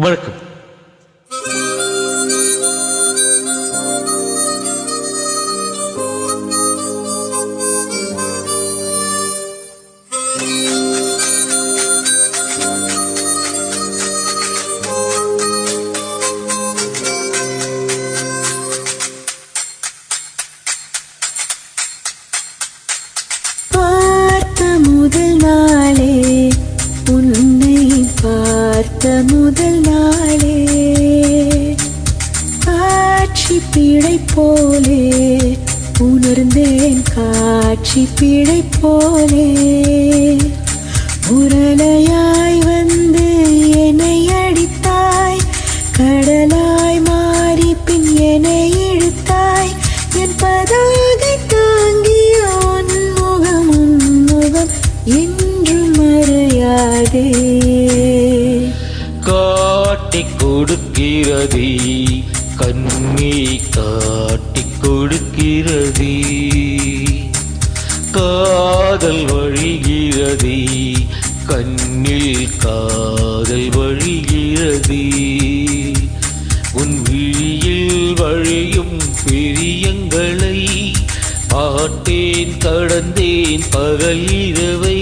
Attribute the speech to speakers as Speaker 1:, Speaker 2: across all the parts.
Speaker 1: வணக்கம்.
Speaker 2: முதல் நாளே காட்சி பிழை போலே உணர்ந்தேன், காட்சி பிழை போலே உரலையாய் வந்து என்னை அடித்தாய், கடலாய் மாறி பின் என்னை இழுத்தாய், என் பதாகை தாங்கிய உன்முகம் உன்முகம் என்றும் மறையாதே.
Speaker 1: காட்டிக் கொடுக்கிறதே கண்ணி, காட்டிக் கொடுக்கிறதே காதல் வழிகிறதே கண்ணில், காதல் வழிகிறதே உன் விழியில் வழியும் பிரியங்களை பார்த்தேன், கடந்தேன் பகல் இரவை,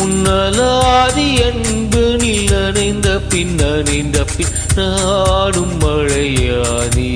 Speaker 1: உன்னலாதி அன்பு நிலனைந்த பின் அணைந்த பின் நாடும் மழையானே.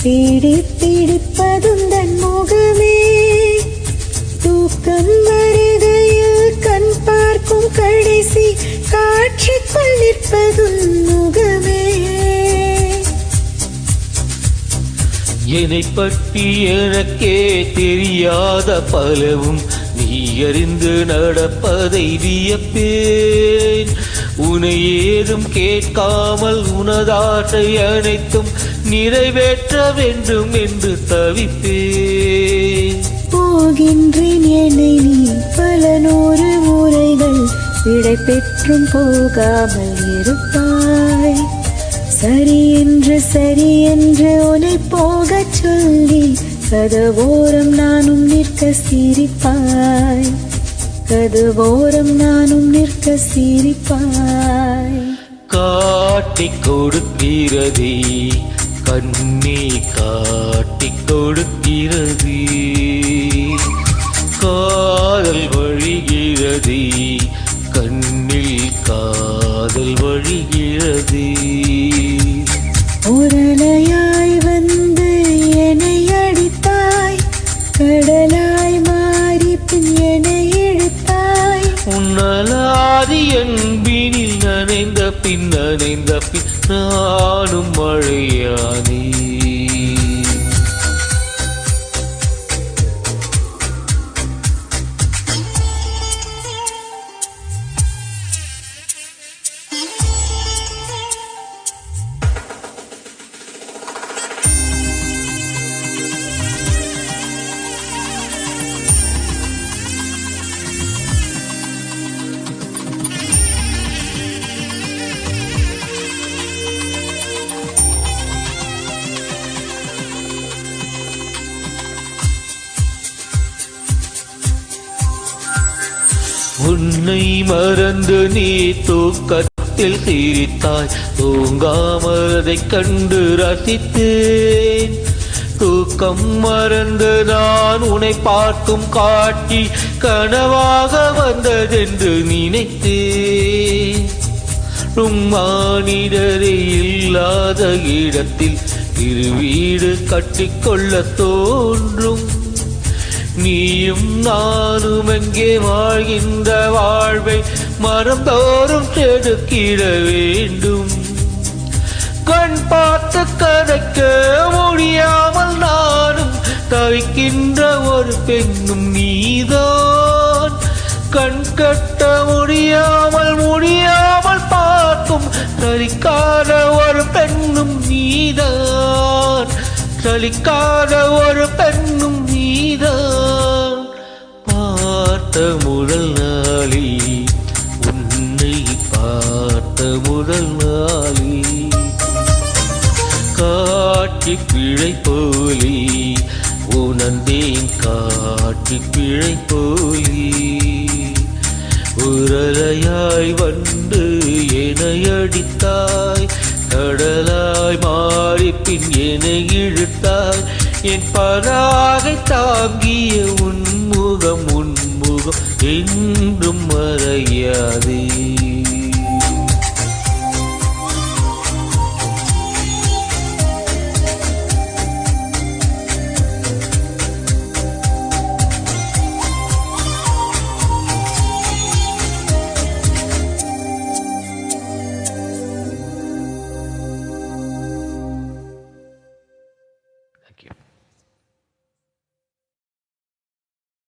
Speaker 2: பீடி பிடிப்பதும் தன் முகமே, தூக்கம் வருகையில் கண் பார்க்கும் கடைசி காட்சிக்குள் நிற்பதும் முகமே.
Speaker 1: என்னை பற்றி எனக்கே தெரியாத பலவும் நீ அறிந்து நடப்பதை வியப்பேன், உன்னை ஏதும் கேட்காமல் உனதாசை அனைத்தும் நிறைவேற்ற வேண்டும் என்று தவிப்பேன்.
Speaker 2: போகின்றேன் என்னை நீ பல நூறு முறைகள் விடை பெற்றும் போகாமல் இருப்பாய், சரி என்று உன்னை போகச் சொல்லி கதவோரம் நானும் நிற்க சிரிப்பாய், கதவோரம் நானும் நிற்க சிரிப்பாய்.
Speaker 1: காட்டிக் கொடுக்கிறதே கண்ணே, காட்டிக் கொடுக்கிறதே காதல் வழிகிறதே கண்ணில், காதல் வழிகிறதே
Speaker 2: உரலையாய் வந்து என்னை அடித்தாய், கடலாய் மாறி பின் என்னை இழுத்தாய்,
Speaker 1: உன்னலாதி அன்பினில் நனைந்த பின் நானும் மழையானே. உன்னை மறந்து நீ தூக்கத்தில் சிரித்தாய், தூங்காமதைக் கண்டு ரசித்தேன், தூக்கம் மறந்து நான் உன்னை பார்க்கும் காட்சி கனவாக வந்ததென்று நினைத்தேன். மானிடரே இல்லாத இடத்தில் இரு வீடு கட்டிக்கொள்ள தோன்றும், நீயும் நானும் எங்கே வாழ்கின்ற வாழ்வை மரந்தோறும் செதுக்கிட வேண்டும். கண் பார்த்து கதைக்க முடியாமல் நானும் தவிக்கின்ற ஒரு பெண்ணும் நீதான், கண் கட்ட முடியாமல் பார்க்கும் தரிக்காத ஒரு பெண்ணும் நீதான். சலிக்காத ஒரு பெண்ணும் நீதான். பார்த்த முதல் நாளே, உன்னை பார்த்த முதல் நாளே, காட்சி பிழை போலே உணர்ந்தேன், காட்சி பிழை போலே. உரலையாய் வந்து என்னை அடித்தாய், கடலாய் மாறி பின் என்னை இழுத்தாய். என் பதாகை தாங்கிய உன்முகம் உன்முகம் என்றும் மறையாதே. Thank you.